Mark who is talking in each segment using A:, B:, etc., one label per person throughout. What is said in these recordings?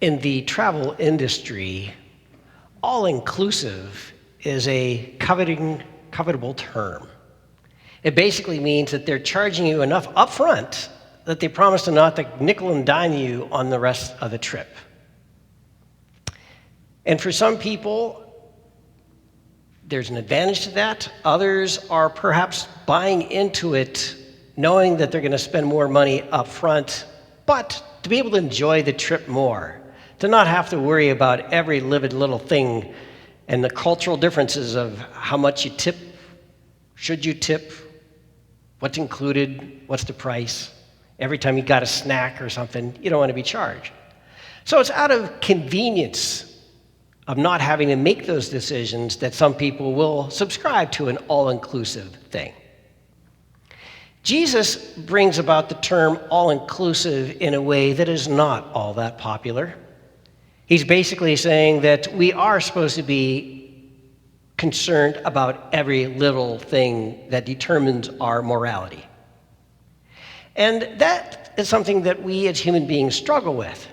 A: In the travel industry, all-inclusive is a covetable term. It basically means that they're charging you enough upfront that they promise to not to nickel and dime you on the rest of the trip. And for some people, there's an advantage to that. Others are perhaps buying into it, knowing that they're going to spend more money up front, but to be able to enjoy the trip more, to not have to worry about every livid little thing and the cultural differences of how much you tip, should you tip, what's included, what's the price. Every time you got a snack or something, you don't want to be charged. So it's out of convenience of not having to make those decisions that some people will subscribe to an all-inclusive thing. Jesus brings about the term all-inclusive in a way that is not all that popular. He's basically saying that we are supposed to be concerned about every little thing that determines our morality. And that is something that we as human beings struggle with,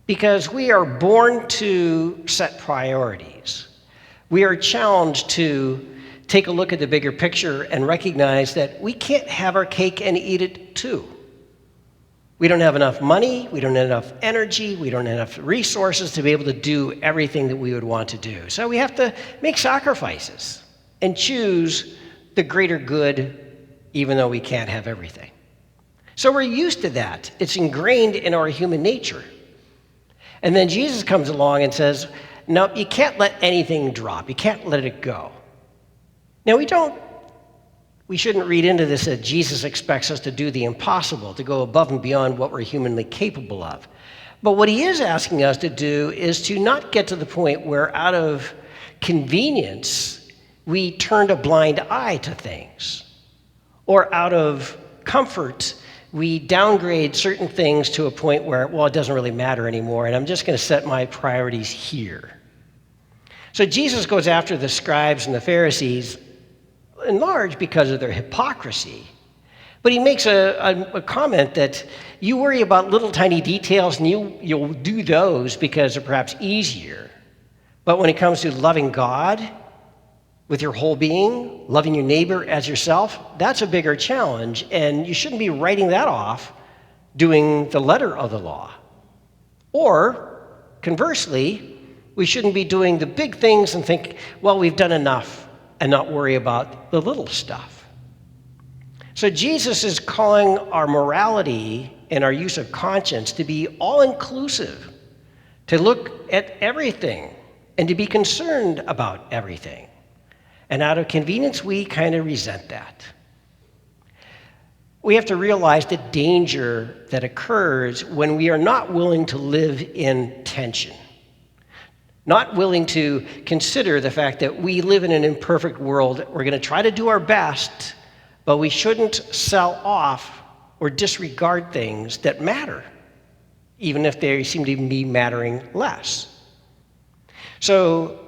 A: because we are born to set priorities. We are challenged to take a look at the bigger picture and recognize that we can't have our cake and eat it too. We don't have enough money, we don't have enough energy, we don't have enough resources to be able to do everything that we would want to do. So we have to make sacrifices and choose the greater good, even though we can't have everything. So we're used to that. It's ingrained in our human nature. And then Jesus comes along and says, no, you can't let anything drop. You can't let it go. Now, we shouldn't read into this that Jesus expects us to do the impossible, to go above and beyond what we're humanly capable of. But what he is asking us to do is to not get to the point where out of convenience, we turn a blind eye to things. Or out of comfort, we downgrade certain things to a point where, well, it doesn't really matter anymore, and I'm just going to set my priorities here. So Jesus goes after the scribes and the Pharisees in large because of their hypocrisy. But he makes a comment that you worry about little tiny details and you'll do those because they're perhaps easier. But when it comes to loving God with your whole being, loving your neighbor as yourself, that's a bigger challenge, and you shouldn't be writing that off doing the letter of the law. Or, conversely, we shouldn't be doing the big things and think, well, we've done enough, and not worry about the little stuff. So Jesus is calling our morality and our use of conscience to be all-inclusive, to look at everything, and to be concerned about everything. And out of convenience, we kind of resent that. We have to realize the danger that occurs when we are not willing to live in tension, not willing to consider the fact that we live in an imperfect world. We're going to try to do our best, but we shouldn't sell off or disregard things that matter, even if they seem to be mattering less. So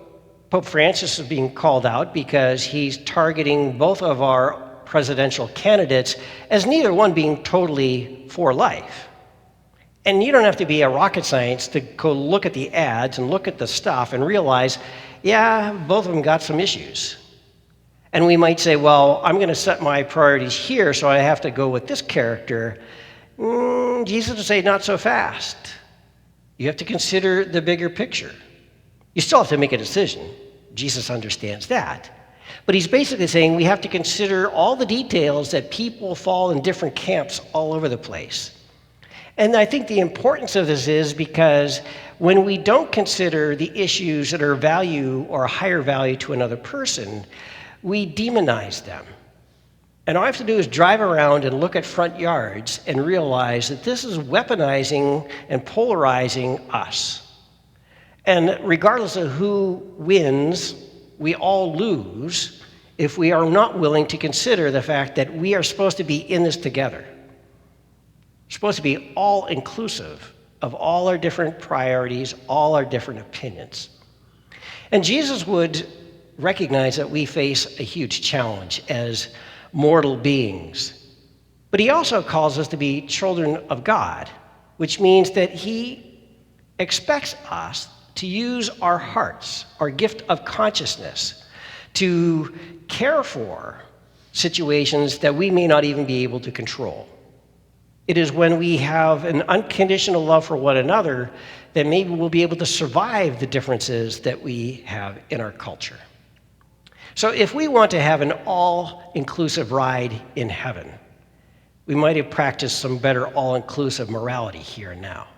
A: Pope Francis is being called out because he's targeting both of our presidential candidates as neither one being totally for life. And you don't have to be a rocket scientist to go look at the ads and look at the stuff and realize, yeah, both of them got some issues. And we might say, well, I'm going to set my priorities here, so I have to go with this character. Jesus would say, not so fast. You have to consider the bigger picture. You still have to make a decision. Jesus understands that. But he's basically saying we have to consider all the details that people fall in different camps all over the place. And I think the importance of this is because when we don't consider the issues that are value or higher value to another person, we demonize them. And all I have to do is drive around and look at front yards and realize that this is weaponizing and polarizing us. And regardless of who wins, we all lose if we are not willing to consider the fact that we are supposed to be in this together. We're supposed to be all-inclusive of all our different priorities, all our different opinions. And Jesus would recognize that we face a huge challenge as mortal beings. But he also calls us to be children of God, which means that he expects us to use our hearts, our gift of consciousness, to care for situations that we may not even be able to control. It is when we have an unconditional love for one another that maybe we'll be able to survive the differences that we have in our culture. So if we want to have an all-inclusive ride in heaven, we might have practiced some better all-inclusive morality here and now.